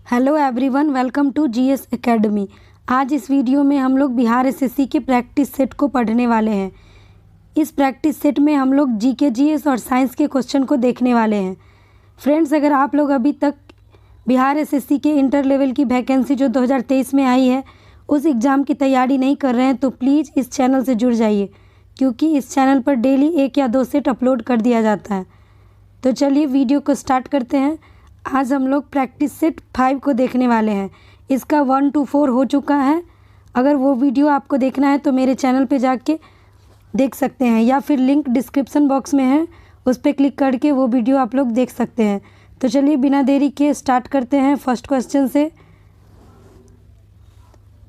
Hello everyone, welcome to GS academy. आज इस video में हम लोग बिहार एसएससी के प्रैक्टिस सेट को पढ़ने वाले हैं। इस प्रैक्टिस सेट में हम लोग जीके, जीएस और साइंस के क्वेश्चन को देखने वाले हैं। फ्रेंड्स, अगर आप लोग अभी तक बिहार एसएससी के इंटर लेवल की वैकेंसी जो 2023 में आई है उस एग्ज़ाम की तैयारी नहीं कर रहे हैं तो प्लीज़ इस चैनल से जुड़ जाइए, क्योंकि इस चैनल पर डेली 1 या 2 सेट अपलोड कर दिया जाता है। तो चलिए वीडियो को स्टार्ट करते हैं। आज हम लोग प्रैक्टिस सेट 5 को देखने वाले हैं। इसका 1 to 4 हो चुका है। अगर वो वीडियो आपको देखना है तो मेरे चैनल पे जाके देख सकते हैं, या फिर लिंक डिस्क्रिप्शन बॉक्स में है, उस पर क्लिक करके वो वीडियो आप लोग देख सकते हैं। तो चलिए बिना देरी के स्टार्ट करते हैं फर्स्ट क्वेश्चन से।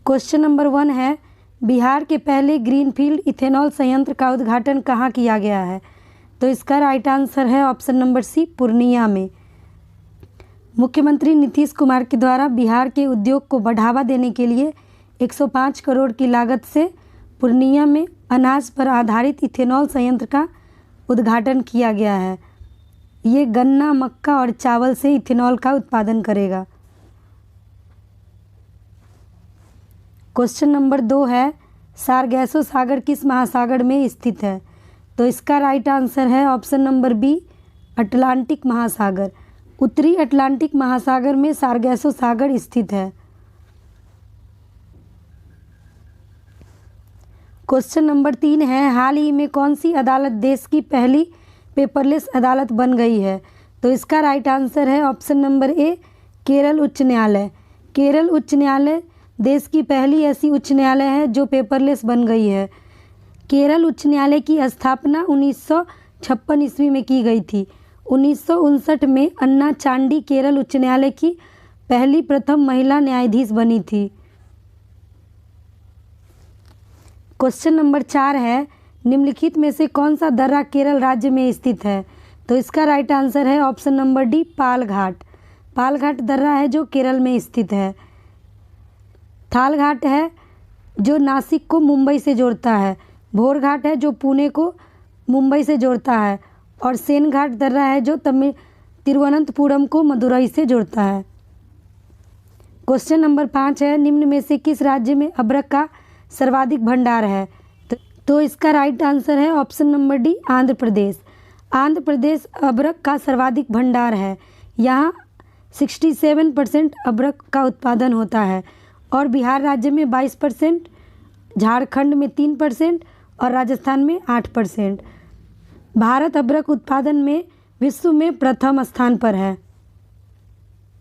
क्वेश्चन नंबर 1 है, बिहार के पहले ग्रीनफील्ड इथेनॉल संयंत्र का उद्घाटन कहाँ किया गया है? तो इसका राइट आंसर है ऑप्शन नंबर सी, पूर्णिया में। मुख्यमंत्री नीतीश कुमार के द्वारा बिहार के उद्योग को बढ़ावा देने के लिए 105 करोड़ की लागत से पूर्णिया में अनाज पर आधारित इथेनॉल संयंत्र का उद्घाटन किया गया है। ये गन्ना, मक्का और चावल से इथेनॉल का उत्पादन करेगा। क्वेश्चन नंबर 2 है, सारगैसो सागर किस महासागर में स्थित है? तो इसका राइट आंसर है ऑप्शन नंबर बी, अटलांटिक महासागर। उत्तरी अटलांटिक महासागर में सारगैसो सागर स्थित है। क्वेश्चन नंबर 3 है, हाल ही में कौन सी अदालत देश की पहली पेपरलेस अदालत बन गई है? तो इसका राइट आंसर है ऑप्शन नंबर ए, केरल उच्च न्यायालय। केरल उच्च न्यायालय देश की पहली ऐसी उच्च न्यायालय है जो पेपरलेस बन गई है। केरल उच्च न्यायालय की स्थापना 1956 ईस्वी में की गई थी। 1959 में अन्ना चांडी केरल उच्च न्यायालय की पहली प्रथम महिला न्यायाधीश बनी थी। क्वेश्चन नंबर 4 है, निम्नलिखित में से कौन सा दर्रा केरल राज्य में स्थित है? तो इसका राइट आंसर है option number D, Palghat. Palghat दर्रा है जो केरल में स्थित है। थालघाट है जो नासिक को मुंबई से जोड़ता है। भोरघाट है जो पुणे को मुंबई से जोड़ता है। और सेनघाट दर्रा है जो तिरुवनंतपुरम को मदुरई से जोड़ता है। क्वेश्चन नंबर 5 है, निम्न में से किस राज्य में अबरक का सर्वाधिक भंडार है? तो इसका राइट आंसर है option number D, Andhra Pradesh. Andhra Pradesh अबरक का सर्वाधिक भंडार है। यहाँ 67% अबरक का उत्पादन होता है। और बिहार राज्य में 22%, झारखंड में 3% और राजस्थान में 8%। भारत अबरक उत्पादन में विश्व में प्रथम स्थान पर है।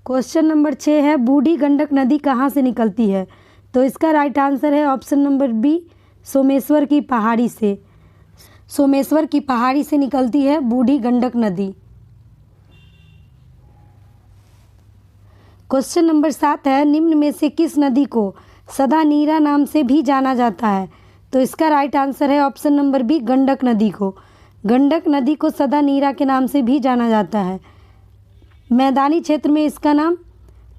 क्वेश्चन नंबर 6 है, बूढ़ी गंडक नदी कहाँ से निकलती है? तो इसका राइट आंसर है ऑप्शन नंबर बी, सोमेश्वर की पहाड़ी से। सोमेश्वर की पहाड़ी से निकलती है बूढ़ी गंडक नदी। क्वेश्चन नंबर 7 है, निम्न में से किस नदी को सदा नीरा नाम से भी जाना जाता है? तो इसका राइट आंसर है ऑप्शन नंबर बी, गंडक नदी को। गंडक नदी को सदा नीरा के नाम से भी जाना जाता है। मैदानी क्षेत्र में इसका नाम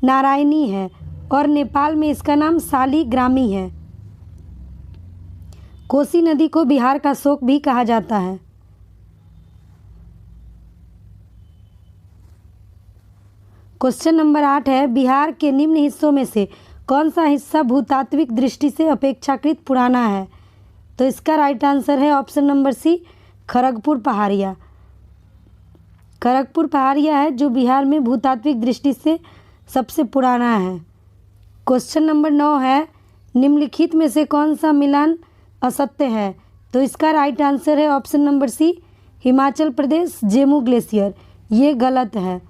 नारायणी है और नेपाल में इसका नाम शालिग्रामी है। कोसी नदी को बिहार का शोक भी कहा जाता है। क्वेश्चन नंबर 8 है, बिहार के निम्न हिस्सों में से कौन सा हिस्सा भूतात्विक दृष्टि से अपेक्षाकृत पुराना है? तो इसका राइट आंसर है ऑप्शन नंबर सी, खड़गपुर पहाड़िया। खड़गपुर पहाड़िया है जो बिहार में भूतात्विक दृष्टि से सबसे पुराना है। क्वेश्चन नंबर 9 है, निम्नलिखित में से कौन सा मिलान असत्य है? तो इसका राइट आंसर है ऑप्शन नंबर सी, हिमाचल प्रदेश जेमू ग्लेशियर। ये गलत है।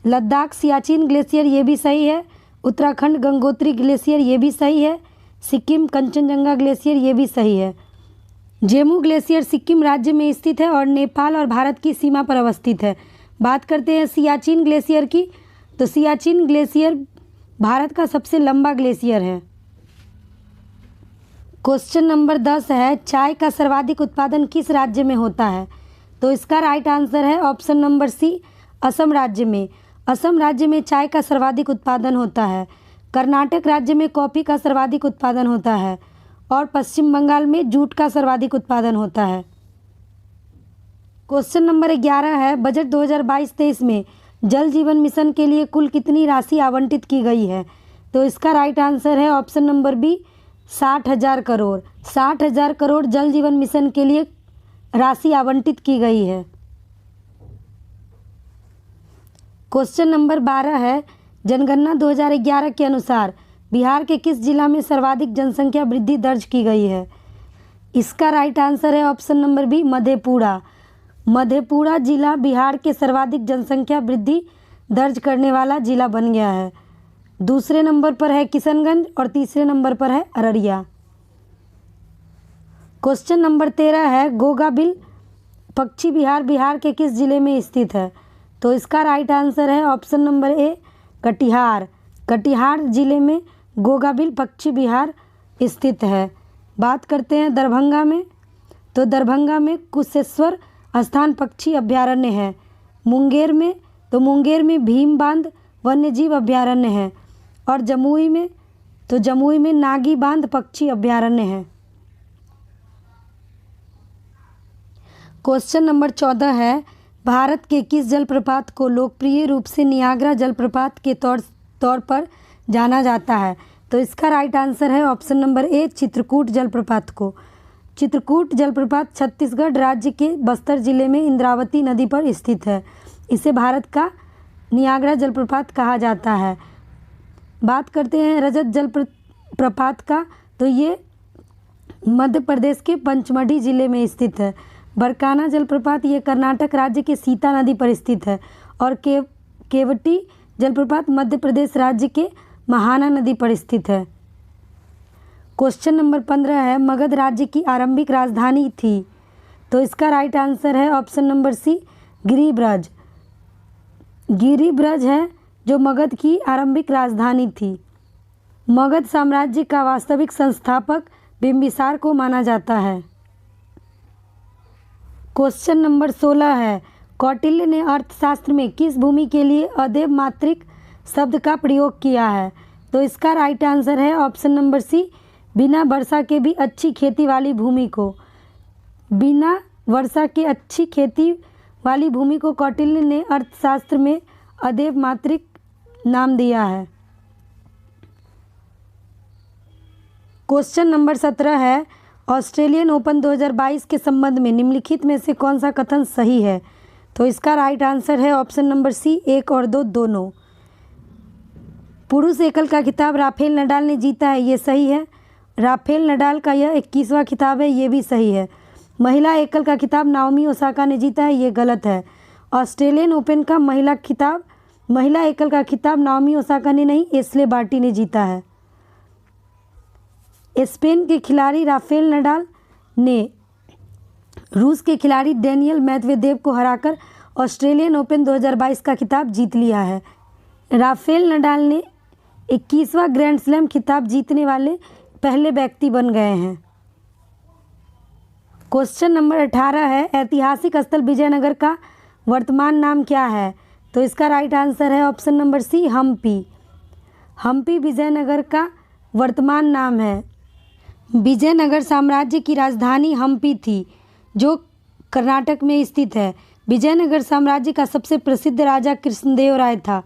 लद्दाख सियाचिन ग्लेशियर ये भी सही है। उत्तराखंड गंगोत्री ग्लेशियर ये भी सही है। सिक्किम कंचनजंगा ग्लेशियर ये भी सही है। जेमू ग्लेशियर सिक्किम राज्य में स्थित है और नेपाल और भारत की सीमा पर अवस्थित है। बात करते हैं सियाचिन ग्लेशियर की, तो सियाचिन ग्लेशियर भारत का सबसे लंबा ग्लेशियर है। क्वेश्चन नंबर 10 है, चाय का सर्वाधिक उत्पादन किस राज्य में होता है? तो इसका राइट आंसर है ऑप्शन नंबर सी, असम राज्य में। असम राज्य में चाय का सर्वाधिक उत्पादन होता है। कर्नाटक राज्य में कॉफ़ी का सर्वाधिक उत्पादन होता है और पश्चिम बंगाल में जूट का सर्वाधिक उत्पादन होता है। क्वेश्चन नंबर 11 है, बजट 2022-23 में जल जीवन मिशन के लिए कुल कितनी राशि आवंटित की गई है? तो इसका राइट आंसर है option number B 60,000 crore. 60,000 crore Jal Jeevan mission के लिए राशि आवंटित की गई है। क्वेश्चन नंबर 12 है, जनगणना 2011 के अनुसार बिहार के किस जिला में सर्वाधिक जनसंख्या वृद्धि दर्ज की गई है? इसका राइट आंसर है option number B Madhepura. Madhepura जिला बिहार के सर्वाधिक जनसंख्या वृद्धि दर्ज करने वाला जिला बन गया है। दूसरे नंबर पर है किशनगंज और तीसरे नंबर पर है अररिया। क्वेश्चन नंबर 13 है, गोगाबिल पक्षी विहार बिहार के किस जिले में स्थित है? तो इसका राइट आंसर है ऑप्शन नंबर ए कटिहार। कटिहार जिले में गोगाबिल पक्षी विहार स्थित है। बात करते हैं दरभंगा में, तो दरभंगा में कुशेश्वर स्थान पक्षी अभ्यारण्य है। मुंगेर में, तो मुंगेर में भीम बांध वन्यजीव अभ्यारण्य है। और जमुई में, तो जमुई में नागी बांध पक्षी अभ्यारण्य है। क्वेश्चन नंबर 14 है, भारत के किस जलप्रपात को लोकप्रिय रूप से नियाग्रा जलप्रपात के तौर पर जाना जाता है? तो इसका राइट आंसर है ऑप्शन नंबर ए चित्रकूट जलप्रपात को। चित्रकूट जलप्रपात छत्तीसगढ़ राज्य के बस्तर जिले में इंद्रावती नदी पर स्थित है। इसे भारत का नियाग्रा जलप्रपात कहा जाता है। बात करते हैं रजत जलप्रपात का, तो ये मध्य प्रदेश के पंचमढ़ी जिले में स्थित है। बरकाना जलप्रपात ये कर्नाटक राज्य के सीता नदी पर स्थित है। और केवटी जलप्रपात मध्य प्रदेश राज्य के महाना नदी पर स्थित है। क्वेश्चन नंबर 15 है, मगध राज्य की आरंभिक राजधानी थी? तो इसका राइट आंसर है option number C Giribraj. Giribraj है जो मगध की आरंभिक राजधानी थी। मगध साम्राज्य का वास्तविक संस्थापक बिंबिसार को माना जाता है। क्वेश्चन नंबर 16 है, कौटिल्य ने अर्थशास्त्र में किस भूमि के लिए अदेव मात्रिक शब्द का प्रयोग किया है? तो इसका राइट आंसर है ऑप्शन नंबर सी बिना वर्षा के भी अच्छी खेती वाली भूमि को। बिना वर्षा के अच्छी खेती वाली भूमि को कौटिल्य ने अर्थशास्त्र में अदेव मात्रिक नाम दिया है। क्वेश्चन नंबर 17 है, ऑस्ट्रेलियन ओपन 2022 के संबंध में निम्नलिखित में से कौन सा कथन सही है? तो इसका राइट आंसर है ऑप्शन नंबर सी 1 और 2 दोनों। पुरुष एकल का खिताब राफेल नडाल ने जीता है, ये सही है। राफेल नडाल का यह 21वां खिताब है, ये भी सही है। महिला एकल का खिताब नाओमी ओसाका ने जीता है, ये गलत है। ऑस्ट्रेलियन ओपन का महिला एकल का खिताब नाओमी ओसाका ने नहीं, एश्ले बार्टी ने जीता है। स्पेन के खिलाड़ी राफेल नडाल ने रूस के खिलाड़ी डेनियल मेदवेदेव को हराकर ऑस्ट्रेलियन ओपन 2022 का खिताब जीत लिया है। राफेल नडाल ने 21वां ग्रैंड स्लैम खिताब जीतने वाले पहले व्यक्ति बन गए हैं। क्वेश्चन नंबर 18 है, ऐतिहासिक स्थल विजयनगर का वर्तमान नाम क्या है? तो इसका राइट आंसर है option number C Hampi. Hampi Vijayanagar का वर्तमान नाम है। विजयनगर साम्राज्य की राजधानी हम्पी थी, जो कर्नाटक में स्थित है। विजयनगर साम्राज्य का सबसे प्रसिद्ध राजा कृष्णदेव राय था।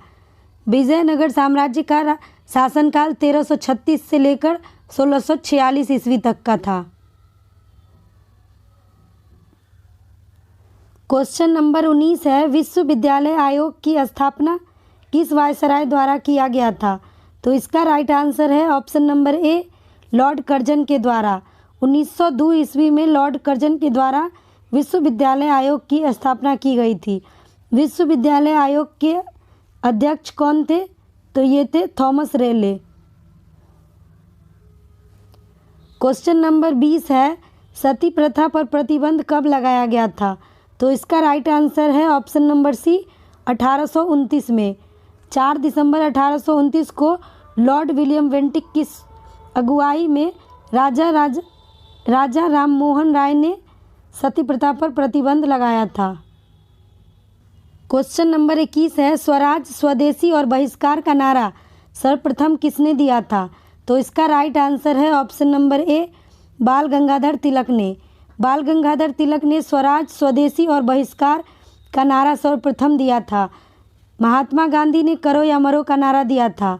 विजयनगर साम्राज्य का शासनकाल 1336 से लेकर 1646 ईस्वी तक का था। क्वेश्चन नंबर 19 है, विश्वविद्यालय आयोग की स्थापना किस वायसराय द्वारा किया गया था? तो इसका राइट आंसर है ऑप्शन नंबर ए लॉर्ड कर्जन के द्वारा। 1902 ईस्वी में लॉर्ड कर्जन के द्वारा विश्वविद्यालय आयोग की स्थापना की गई थी। विश्वविद्यालय आयोग के अध्यक्ष कौन थे? तो ये थे थॉमस रेले। क्वेश्चन नंबर 20 है, सती प्रथा पर प्रतिबंध कब लगाया गया था? तो इसका राइट आंसर है ऑप्शन नंबर सी 1829 में। 4 दिसंबर 1829 को लॉर्ड विलियम बेंटिक की अगुवाई में राजा राम मोहन राय ने सती प्रथा पर प्रतिबंध लगाया था। क्वेश्चन नंबर 21 है, स्वराज, स्वदेशी और बहिष्कार का नारा सर्वप्रथम किसने दिया था? तो इसका राइट आंसर है ऑप्शन नंबर ए बाल गंगाधर तिलक ने। बाल गंगाधर तिलक ने स्वराज, स्वदेशी और बहिष्कार का नारा सर्वप्रथम दिया था। महात्मा गांधी ने करो या मरो का नारा दिया था।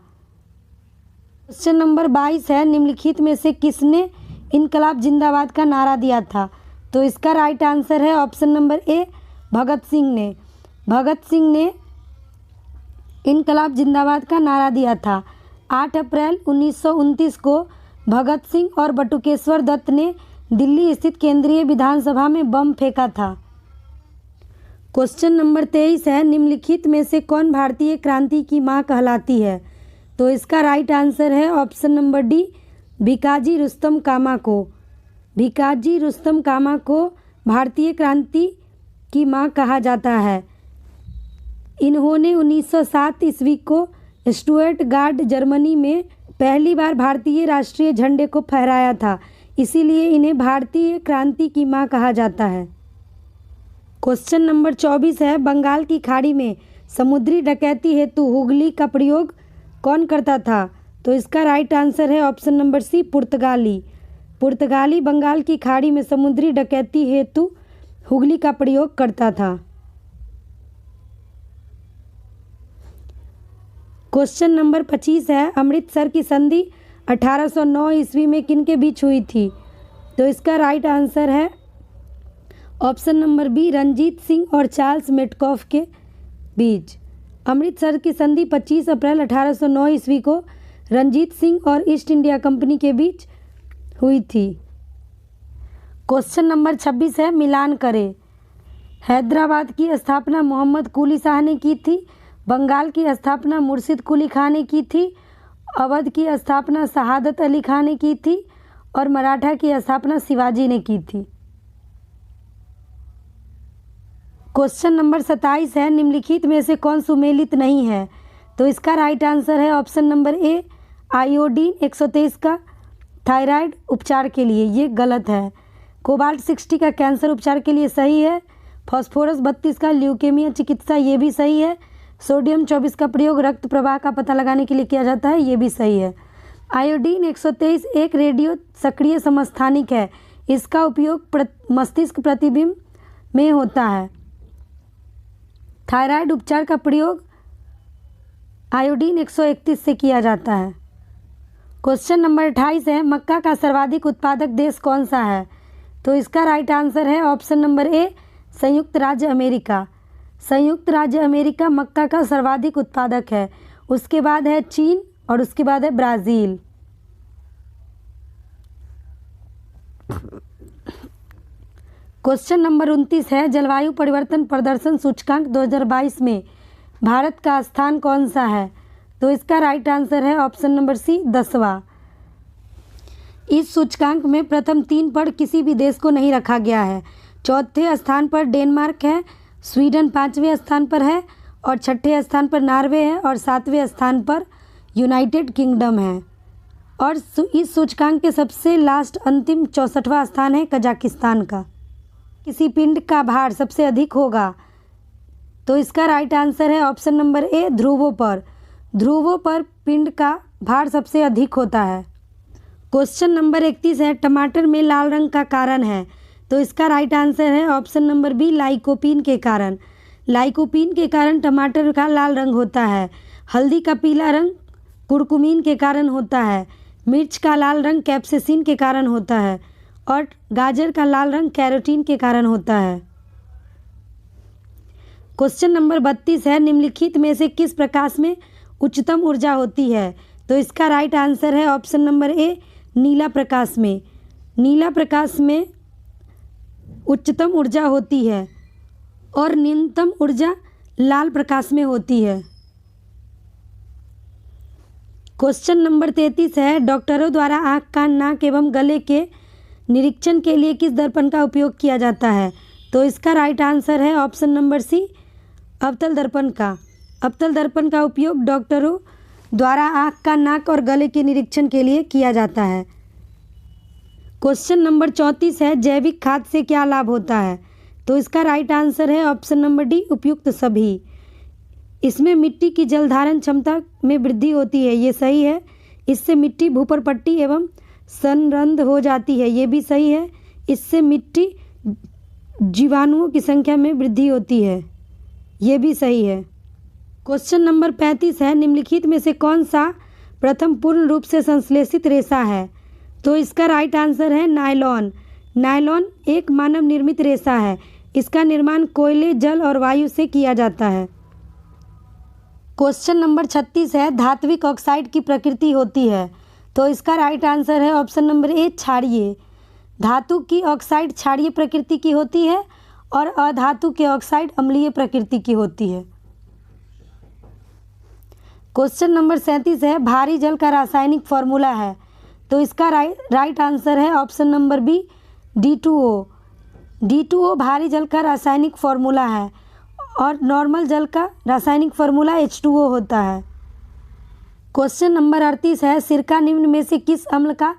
क्वेश्चन नंबर 22 है, निम्नलिखित में से किसने इनकलाब जिंदाबाद का नारा दिया था? तो इसका राइट आंसर है ऑप्शन नंबर ए, भगत सिंह ने। भगत सिंह ने इनकलाब जिंदाबाद का नारा दिया था। 8 अप्रैल 1929 को भगत सिंह और बटुकेश्वर दत्त ने दिल्ली स्थित केंद्रीय विधानसभा में बम फेंका था। क्वेश्चन नंबर 23 है, निम्नलिखित में से कौन भारतीय क्रांति की मां कहलाती है? तो इसका राइट आंसर है option number D, Bhikaji Rustom Cama को। भिकाजी रुस्तम कामा को भारतीय क्रांति की मां कहा जाता है। इन्होंने 1907 ईस्वी को स्टुअर्टगार्ड जर्मनी में पहली बार भारतीय राष्ट्रीय झंडे को फहराया था, इसीलिए इन्हें भारतीय क्रांति की मां कहा जाता है। क्वेश्चन नंबर 24 है, बंगाल की खाड़ी में समुद्री डकैती हेतु हुगली का प्रयोग कौन करता था? तो इसका राइट आंसर है ऑप्शन नंबर सी, पुर्तगाली। पुर्तगाली बंगाल की खाड़ी में समुद्री डकैती हेतु हुगली का प्रयोग करता था। क्वेश्चन नंबर 25 है, अमृतसर की संधि 1809 ईस्वी में किनके बीच हुई थी? तो इसका राइट आंसर है option number B, Ranjit Singh और चार्ल्स मेटकॉफ के बीच। अमृतसर की संधि 25 अप्रैल 1809 ईस्वी को रंजीत सिंह और ईस्ट इंडिया कंपनी के बीच हुई थी। क्वेश्चन नंबर 26 है, मिलान करें। हैदराबाद की स्थापना मोहम्मद कुली शाह ने की थी, बंगाल की स्थापना मुर्शिद कुली खां ने की थी, अवध की स्थापना शहादत अली खां ने की थी और मराठा की स्थापना शिवाजी ने की थी। क्वेश्चन नंबर 27 है, निम्नलिखित में से कौन सुमेलित नहीं है? तो इसका राइट आंसर है ऑप्शन नंबर ए, आयोडीन 123 का थायराइड उपचार के लिए, ये गलत है। कोबाल्ट 60 का कैंसर उपचार के लिए सही है। फास्फोरस 32 का ल्यूकेमिया चिकित्सा, ये भी सही है। सोडियम 24 का प्रयोग रक्त प्रवाह का पता लगाने के लिए किया जाता है, ये भी सही है। आयोडीन 123 एक रेडियो सक्रिय समस्थानिक है, इसका उपयोग मस्तिष्क प्रतिबिंब में होता है। थायराइड उपचार का प्रयोग आयोडीन 131 से किया जाता है। क्वेश्चन नंबर 28 है, मक्का का सर्वाधिक उत्पादक देश कौन सा है? तो इसका राइट आंसर है ऑप्शन नंबर ए, संयुक्त राज्य अमेरिका। संयुक्त राज्य अमेरिका मक्का का सर्वाधिक उत्पादक है। उसके बाद है चीन और उसके बाद है ब्राज़ील। क्वेश्चन नंबर 29 है, जलवायु परिवर्तन प्रदर्शन सूचकांक 2022 में भारत का स्थान कौन सा है? तो इसका राइट आंसर है ऑप्शन नंबर सी, 10वां। इस सूचकांक में प्रथम 3 पर किसी भी देश को नहीं रखा गया है। चौथे स्थान पर डेनमार्क है, स्वीडन 5वें स्थान पर है और 6ठे स्थान पर नॉर्वे है और 7वें स्थान पर यूनाइटेड किंगडम है। और इस सूचकांक के सबसे लास्ट अंतिम 64वां स्थान है कजाकिस्तान का। किसी पिंड का भार सबसे अधिक होगा? तो इसका राइट आंसर है ऑप्शन नंबर ए, ध्रुवों पर। ध्रुवों पर पिंड का भार सबसे अधिक होता है। क्वेश्चन नंबर 31 है, टमाटर में लाल रंग का कारण है? तो इसका राइट आंसर है ऑप्शन नंबर बी, लाइकोपीन के कारण। लाइकोपीन के कारण टमाटर का लाल रंग होता है। हल्दी का पीला रंग कुरकुमीन के कारण होता है। मिर्च का लाल रंग कैप्सेसिन के कारण होता है और गाजर का लाल रंग कैरोटीन के कारण होता है। क्वेश्चन नंबर 32 है, निम्नलिखित में से किस प्रकाश में उच्चतम ऊर्जा होती है? तो इसका राइट आंसर है ऑप्शन नंबर ए, नीला प्रकाश में। नीला प्रकाश में उच्चतम ऊर्जा होती है और न्यूनतम ऊर्जा लाल प्रकाश में होती है। क्वेश्चन नंबर 33 है, डॉक्टरों द्वारा आँख, कान, नाक एवं गले के निरीक्षण के लिए किस दर्पण का उपयोग किया जाता है? तो इसका राइट आंसर है ऑप्शन नंबर सी, अवतल दर्पण का। अवतल दर्पण का उपयोग डॉक्टरों द्वारा आँख, कान, नाक और गले के निरीक्षण के लिए किया जाता है। क्वेश्चन नंबर 34 है, जैविक खाद से क्या लाभ होता है? तो इसका राइट आंसर है ऑप्शन नंबर डी, उपयुक्त सभी। इसमें मिट्टी की जल धारण क्षमता में वृद्धि होती है, ये सही है। इससे मिट्टी भूपरपट्टी एवं संरंध्र हो जाती है, ये भी सही है। इससे मिट्टी जीवाणुओं की संख्या में वृद्धि होती है, ये भी सही है। क्वेश्चन नंबर 35 है, निम्नलिखित में से कौन सा प्रथम पूर्ण रूप से संश्लेषित रेशा है? तो इसका राइट आंसर है नायलॉन। नायलॉन एक मानव निर्मित रेशा है। इसका निर्माण कोयले, जल और वायु से किया जाता है। क्वेश्चन नंबर 36 है, धात्विक ऑक्साइड की प्रकृति होती है? तो इसका राइट आंसर है ऑप्शन नंबर ए, क्षारीय। धातु की ऑक्साइड क्षारीय प्रकृति की होती है और अधातु के ऑक्साइड अम्लीय प्रकृति की होती है। क्वेश्चन नंबर 37 है, भारी जल का रासायनिक फॉर्मूला है? तो इसका राइट आंसर है option number B, D2O। D2O भारी जल का रासायनिक फॉर्मूला है और नॉर्मल जल का रासायनिक फॉर्मूला H2O होता है। क्वेश्चन नंबर 38 है, सिरका निम्न में से किस अम्ल का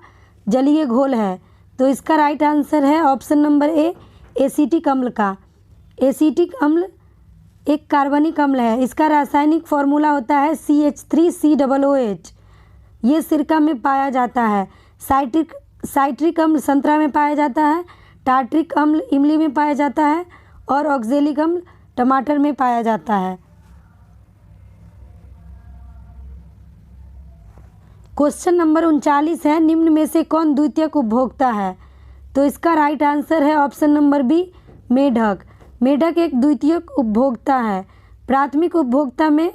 जलीय घोल है? तो इसका राइट आंसर है ऑप्शन नंबर ए, एसिटिक अम्ल का। एसिटिक अम्ल एक कार्बनिक अम्ल है। इसका रासायनिक फॉर्मूला होता है CH3COOH। ये सिरका में पाया जाता है। साइट्रिक अम्ल संतरा में पाया जाता है, टार्ट्रिक अम्ल इमली में पाया जाता है और ऑक्जेलिक अम्ल टमाटर में पाया जाता है। क्वेश्चन नंबर 39 है, निम्न में से कौन द्वितीयक उपभोक्ता है? तो इसका राइट आंसर है ऑप्शन नंबर बी, मेढक। मेढक एक द्वितीयक उपभोक्ता है। प्राथमिक उपभोक्ता में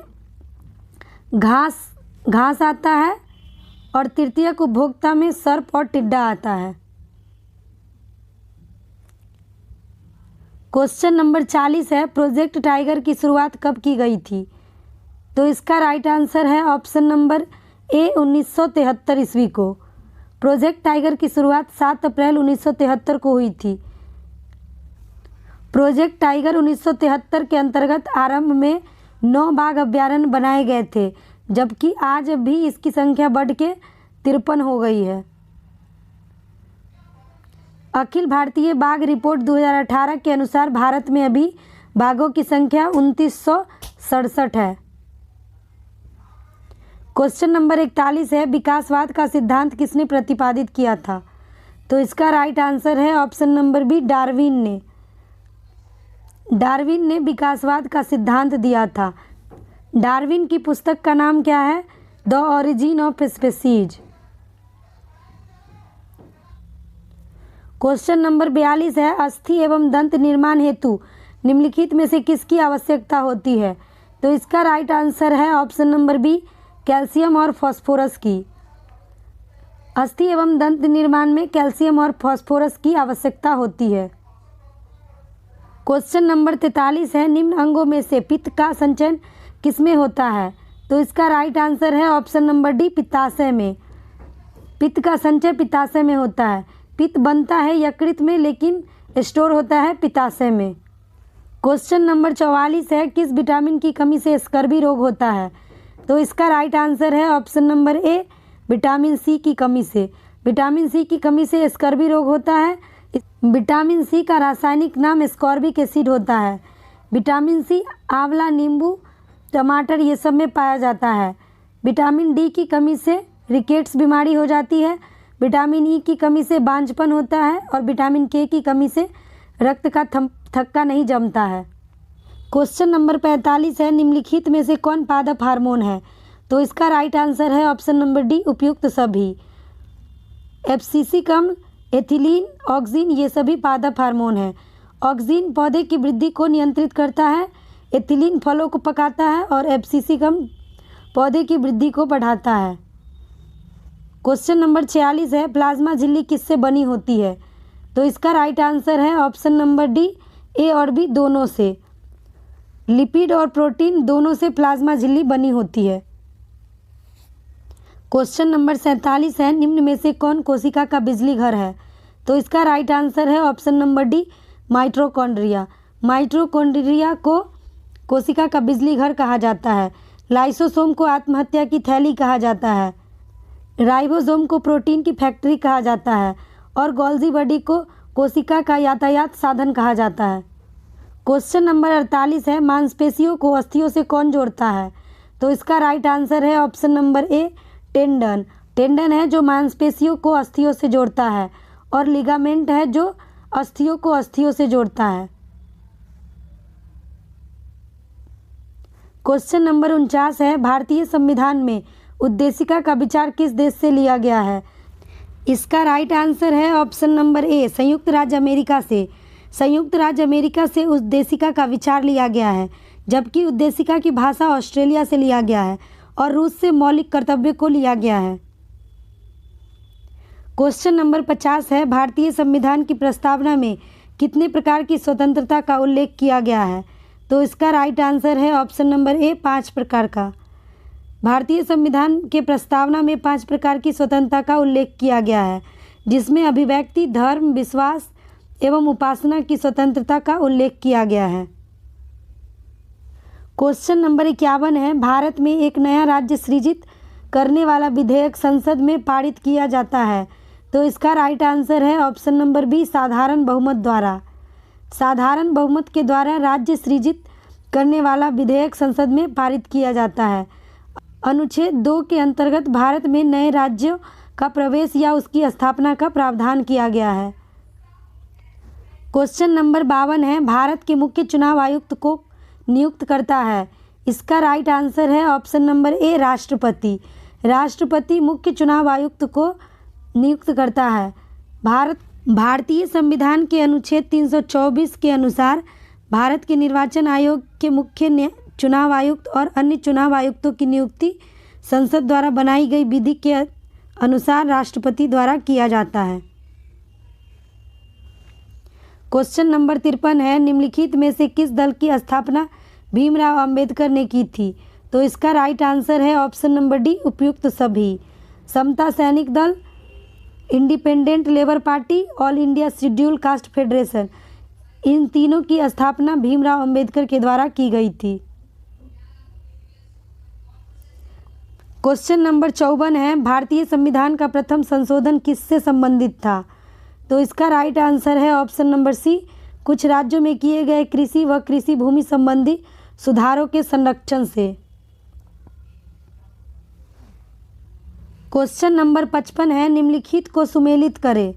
घास आता है और तृतीयक उपभोक्ता में सर्प और टिड्डा आता है। क्वेश्चन नंबर 40 है, प्रोजेक्ट टाइगर की शुरुआत कब की गई थी? तो इसका राइट आंसर है ऑप्शन नंबर ए, 1973 ईस्वी को। प्रोजेक्ट टाइगर की शुरुआत 7 अप्रैल 1973 को हुई थी। प्रोजेक्ट टाइगर 1973 के अंतर्गत आरंभ में 9 बाघ अभ्यारण्य बनाए गए थे, जबकि आज भी इसकी संख्या बढ़ के 53 हो गई है। अखिल भारतीय बाघ रिपोर्ट 2018 के अनुसार भारत में अभी बाघों की संख्या 2967 है। क्वेश्चन नंबर 41 है, विकासवाद का सिद्धांत किसने प्रतिपादित किया था? तो इसका राइट आंसर है ऑप्शन नंबर बी, डार्विन ने। डार्विन ने विकासवाद का सिद्धांत दिया था। डार्विन की पुस्तक का नाम क्या है? The origin of species. Question number 42 है, अस्थि एवं दंत निर्माण हेतु निम्नलिखित में से किसकी आवश्यकता होती है? तो इसका राइट आंसर है ऑप्शन नंबर बी, कैल्शियम और फास्फोरस की। अस्थि एवं दंत निर्माण में कैल्शियम और फास्फोरस की आवश्यकता होती है। क्वेश्चन नंबर 43 है, निम्न अंगों में से पित्त का संचयन किसमें होता है? तो इसका राइट आंसर है ऑप्शन नंबर डी, पित्ताशय में। पित्त का संचय पित्ताशय में होता है। पित्त बनता है यकृत में, लेकिन स्टोर होता है पित्ताशय में। क्वेश्चन नंबर 44 है, किस विटामिन की कमी से स्कर्वी रोग होता है? तो इसका राइट आंसर है option number A, vitamin C की कमी से। विटामिन सी की कमी से स्कर्वी रोग होता है। विटामिन सी का रासायनिक नाम स्कॉर्बिक एसिड होता है। विटामिन सी आंवला, नींबू, टमाटर ये सब में पाया जाता है। विटामिन डी की कमी से रिकेट्स बीमारी हो जाती है। विटामिन ई की कमी से बांझपन होता है और विटामिन के की कमी से रक्त का थक्का नहीं जमता है। क्वेश्चन नंबर 45 है, निम्नलिखित में से कौन पादप हार्मोन है? तो इसका राइट आंसर है ऑप्शन नंबर डी, उपयुक्त सभी। एब्सिसिक अम्ल, एथिलीन, ऑक्सिन ये सभी पादप हार्मोन हैं। ऑक्सिन पौधे की वृद्धि को नियंत्रित करता है, एथिलीन फलों को पकाता है और एब्सिसिक अम्ल पौधे की वृद्धि को बढ़ाता है। क्वेश्चन नंबर 46 है, प्लाज्मा झिल्ली किससे बनी होती है? तो इसका राइट आंसर है ऑप्शन नंबर डी, ए और बी दोनों से। लिपिड और प्रोटीन दोनों से प्लाज्मा झिल्ली बनी होती है। क्वेश्चन नंबर 47 है, निम्न में से कौन कोशिका का बिजली घर है? तो इसका राइट आंसर है option number D, mitochondria. Mitochondria को कोशिका का बिजली घर कहा जाता है। लाइसोसोम को आत्महत्या की थैली कहा जाता है। राइबोसोम को प्रोटीन की फैक्ट्री कहा जाता है और गोल्जी बॉडी को कोशिका का यातायात साधन कहा जाता है। क्वेश्चन नंबर 48 है, मांसपेशियों को अस्थियों से कौन जोड़ता है? तो इसका राइट आंसर है ऑप्शन नंबर ए, टेंडन। टेंडन है जो मांसपेशियों को अस्थियों से जोड़ता है और लिगामेंट है जो अस्थियों को अस्थियों से जोड़ता है। क्वेश्चन नंबर 49 है, भारतीय संविधान में उद्देशिका का विचार किस देश से लिया गया है? इसका राइट आंसर है ऑप्शन नंबर ए, संयुक्त राज्य अमेरिका से। संयुक्त राज्य अमेरिका से उद्देशिका का विचार लिया गया है, जबकि उद्देशिका की भाषा ऑस्ट्रेलिया से लिया गया है और रूस से मौलिक कर्तव्य को लिया गया है। क्वेश्चन नंबर 50 है, भारतीय संविधान की प्रस्तावना में कितने प्रकार की स्वतंत्रता का उल्लेख किया गया है? तो इसका राइट आंसर है ऑप्शन नंबर ए, 5 प्रकार का। भारतीय संविधान के प्रस्तावना में 5 प्रकार की स्वतंत्रता का उल्लेख किया गया है, जिसमें अभिव्यक्ति, धर्म, विश्वास एवं उपासना की स्वतंत्रता का उल्लेख किया गया है। क्वेश्चन नंबर 51 है, भारत में एक नया राज्य सृजित करने वाला विधेयक संसद में पारित किया जाता है। तो इसका राइट आंसर है ऑप्शन नंबर बी, साधारण बहुमत द्वारा। साधारण बहुमत के द्वारा राज्य सृजित करने वाला विधेयक संसद में पारित किया जाता है। अनुच्छेद 2 के अंतर्गत भारत में नए राज्यों का प्रवेश या उसकी स्थापना का प्रावधान किया गया है। क्वेश्चन नंबर 52 है, भारत के मुख्य चुनाव आयुक्त को नियुक्त करता है। इसका राइट आंसर है ऑप्शन नंबर ए, राष्ट्रपति। राष्ट्रपति मुख्य चुनाव आयुक्त को नियुक्त करता है। भारतीय संविधान के अनुच्छेद 324 के अनुसार भारत के निर्वाचन आयोग के मुख्य चुनाव आयुक्त और अन्य चुनाव आयुक्तों की नियुक्ति संसद द्वारा बनाई गई विधि के अनुसार राष्ट्रपति द्वारा किया जाता है। क्वेश्चन नंबर 53 है, निम्नलिखित में से किस दल की स्थापना भीमराव अंबेडकर ने की थी? तो इसका राइट आंसर है ऑप्शन नंबर डी, उपयुक्त सभी। Samata Sainik Dal, independent labour party, all India schedule caste federation, इन तीनों की स्थापना भीमराव अंबेडकर के द्वारा की गई थी। क्वेश्चन नंबर 54 है, भारतीय संविधान का प्रथम संशोधन किससे संबंधित था? तो इसका राइट आंसर है ऑप्शन नंबर सी, कुछ राज्यों में किए गए कृषि व कृषि भूमि संबंधी सुधारों के संरक्षण से। क्वेश्चन नंबर 55 है, निम्नलिखित को सुमेलित करें।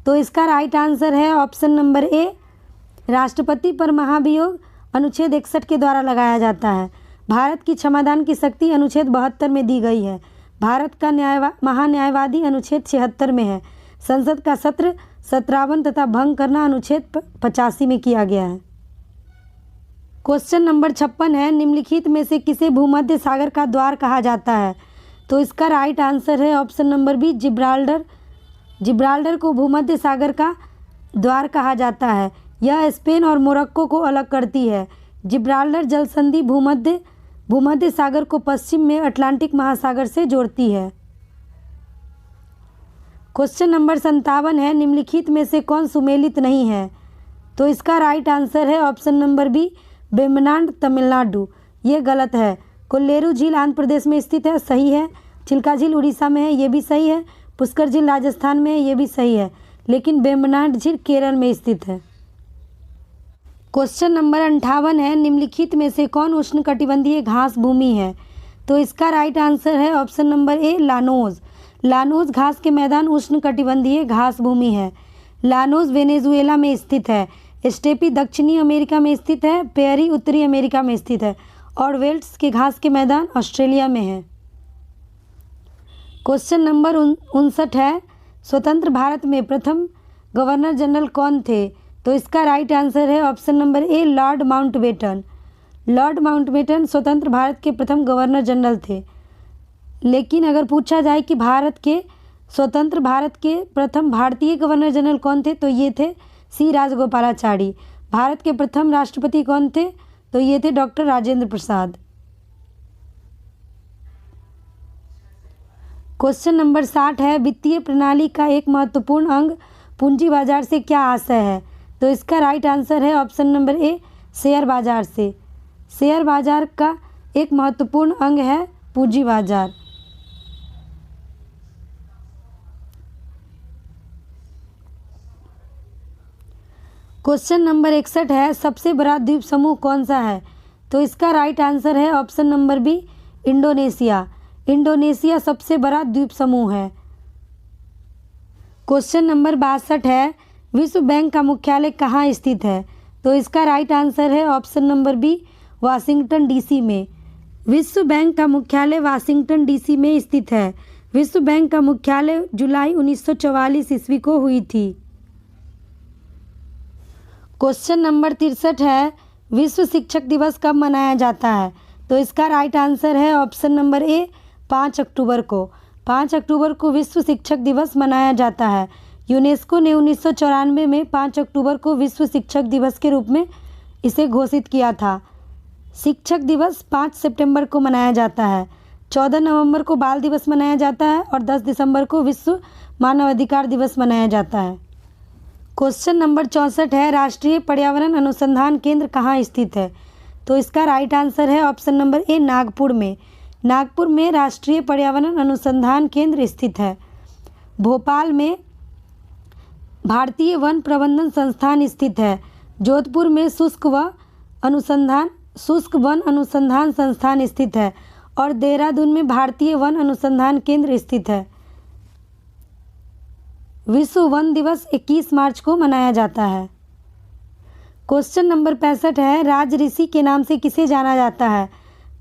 तो इसका राइट आंसर है ऑप्शन नंबर ए, राष्ट्रपति पर महाभियोग अनुच्छेद 61 के द्वारा लगाया जाता है। भारत की क्षमादान की शक्ति अनुच्छेद 72 में दी गई है। भारत का महान्यायवादी अनुच्छेद 76 में है। संसद का सत्र 57 तथा भंग करना अनुच्छेद 85 में किया गया है। क्वेश्चन नंबर 56 है, निम्नलिखित में से किसे भूमध्य सागर का द्वार कहा जाता है? तो इसका राइट आंसर है option number B, Gibraltar. Gibraltar को भूमध्य सागर का द्वार कहा जाता है। यह स्पेन और मोरक्को को अलग करती है। जिब्राल्टर जल संधि भूमध्य सागर को पश्चिम में अटलांटिक महासागर से जोड़ती है। क्वेश्चन नंबर 57 है, निम्नलिखित में से कौन सुमेलित नहीं है? तो इसका राइट आंसर है option number B, Vembanad Tamil Nadu. ये गलत है। कोल्लेरू झील आंध्र प्रदेश में स्थित है, सही है। चिल्का झील उड़ीसा में है, ये भी सही है। पुष्कर झील राजस्थान में है, ये भी सही है। लेकिन वेम्बनाड झील केरल में स्थित है। क्वेश्चन नंबर 58 है, निम्नलिखित में से कौन उष्णकटिबंधीय घास भूमि है? तो इसका राइट आंसर है ऑप्शन नंबर ए, लानोज। लानोज घास के मैदान उष्णकटिबंधीय घास भूमि है। लानोज वेनेजुएला में स्थित है। स्टेपी दक्षिणी अमेरिका में स्थित है। पेरी उत्तरी अमेरिका में स्थित है और वेल्स के घास के मैदान ऑस्ट्रेलिया में है। क्वेश्चन नंबर 59 है, स्वतंत्र भारत में प्रथम गवर्नर जनरल कौन थे? तो इसका राइट आंसर है ऑप्शन नंबर ए, लॉर्ड माउंटबेटन। लॉर्ड माउंटबेटन स्वतंत्र भारत के प्रथम गवर्नर जनरल थे। लेकिन अगर पूछा जाए कि स्वतंत्र भारत के प्रथम भारतीय गवर्नर जनरल कौन थे, तो ये थे सी राजगोपालाचारी। भारत के प्रथम राष्ट्रपति कौन थे? तो ये थे doctor Rajendra Prasad. Question number 60 है, वित्तीय प्रणाली का एक महत्वपूर्ण अंग पूंजी बाजार से क्या आशय है? तो इसका राइट आंसर है ऑप्शन नंबर ए, शेयर बाजार से। शेयर बाजार का एक महत्वपूर्ण अंग है पूंजी बाजार। क्वेश्चन नंबर 61 है, सबसे बड़ा द्वीप समूह कौन सा है? तो इसका राइट आंसर है option number B, Indonesia. Indonesia सबसे बड़ा द्वीप समूह है। क्वेश्चन नंबर 62 है, विश्व बैंक का मुख्यालय कहाँ स्थित है? तो इसका राइट आंसर है option number B, Washington DC में। विश्व बैंक का मुख्यालय वाशिंगटन डीसी में स्थित है। विश्व बैंक का मुख्यालय जुलाई 1944 ईस्वी को हुई थी। क्वेश्चन नंबर 63 है, विश्व शिक्षक दिवस कब मनाया जाता है? तो इसका राइट आंसर है ऑप्शन नंबर ए 5 अक्टूबर को। 5 अक्टूबर को विश्व शिक्षक दिवस मनाया जाता है। यूनेस्को ने 1994 में 5 अक्टूबर को विश्व शिक्षक दिवस के रूप में इसे घोषित किया था। शिक्षक दिवस 5 सितंबर को मनाया जाता है। 14 नवंबर को बाल दिवस मनाया जाता है और 10 दिसंबर को विश्व मानवाधिकार दिवस मनाया जाता है। क्वेश्चन नंबर 64 है, राष्ट्रीय पर्यावरण अनुसंधान केंद्र कहाँ स्थित है? तो इसका राइट आंसर है ऑप्शन नंबर ए नागपुर में। नागपुर में राष्ट्रीय पर्यावरण अनुसंधान केंद्र स्थित है। भोपाल में भारतीय वन प्रबंधन संस्थान स्थित है। जोधपुर में शुष्क वन अनुसंधान संस्थान स्थित है और देहरादून में भारतीय वन अनुसंधान केंद्र स्थित है। विश्व वन दिवस 21 मार्च को मनाया जाता है। क्वेश्चन नंबर 65 है, राज ऋषि के नाम से किसे जाना जाता है?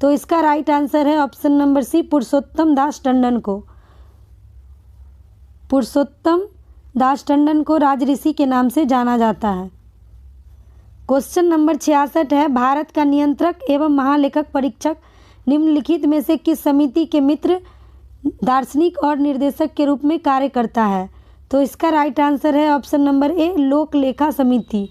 तो इसका राइट आंसर है ऑप्शन नंबर सी पुरुषोत्तम दास टंडन को। पुरुषोत्तम दास टंडन को राज ऋषि के नाम से जाना जाता है। क्वेश्चन नंबर 66 है, भारत का नियंत्रक एवं महालेखक परीक्षक निम्नलिखित में से किस समिति के मित्र दार्शनिक और निर्देशक के रूप में कार्य करता है? तो इसका राइट आंसर है ऑप्शन नंबर ए लोक लेखा समिति।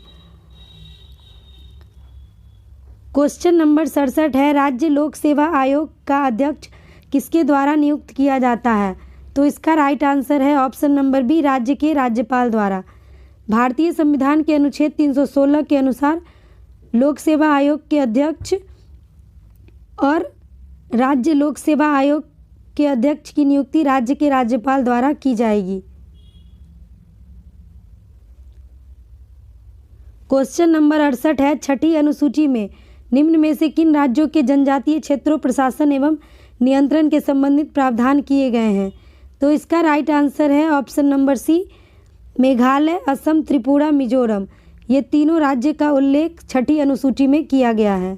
क्वेश्चन नंबर 67 है, राज्य लोक सेवा आयोग का अध्यक्ष किसके द्वारा नियुक्त किया जाता है? तो इसका राइट आंसर है ऑप्शन नंबर बी राज्य के राज्यपाल द्वारा। भारतीय संविधान के अनुच्छेद 316 के अनुसार लोक सेवा आयोग के अध्यक्ष और राज्य लोक सेवा आयोग के अध्यक्ष की नियुक्ति राज्य के राज्यपाल द्वारा की जाएगी। क्वेश्चन नंबर 68 है, छठी अनुसूची में निम्न में से किन राज्यों के जनजातीय क्षेत्रों प्रशासन एवं नियंत्रण के संबंधित प्रावधान किए गए हैं? तो इसका राइट आंसर है option number C Meghalaya, Assam, Tripura, Mizoram. ये तीनों राज्य का उल्लेख छठी अनुसूची में किया गया है।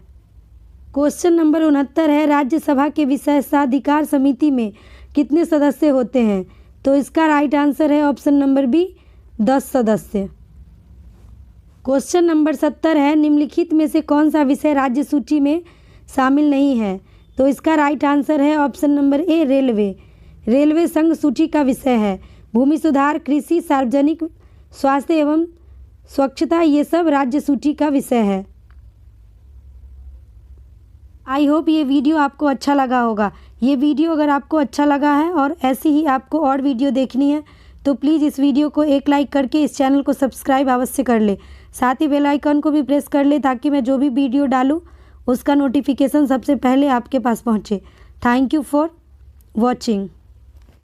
क्वेश्चन नंबर 69 है, राज्यसभा के विशेषाधिकार समिति में कितने सदस्य होते हैं? तो इसका राइट आंसर है ऑप्शन नंबर बी 10 सदस्य। क्वेश्चन नंबर 70 है, निम्नलिखित में से कौन सा विषय राज्य सूची में शामिल नहीं है? तो इसका राइट आंसर है ऑप्शन नंबर ए रेलवे। रेलवे संघ सूची का विषय है। भूमि सुधार, कृषि, सार्वजनिक स्वास्थ्य एवं स्वच्छता ये सब राज्य सूची का विषय है। आई होप ये वीडियो आपको अच्छा लगा होगा। ये वीडियो अगर आपको अच्छा लगा है और ऐसी ही आपको और वीडियो देखनी है तो प्लीज़ इस वीडियो को एक लाइक करके इस चैनल को सब्सक्राइब अवश्य कर ले। साथ ही बेल आइकन को भी प्रेस कर ले ताकि मैं जो भी वीडियो डालूँ उसका नोटिफिकेशन सबसे पहले आपके पास पहुँचे। Thank you for watching.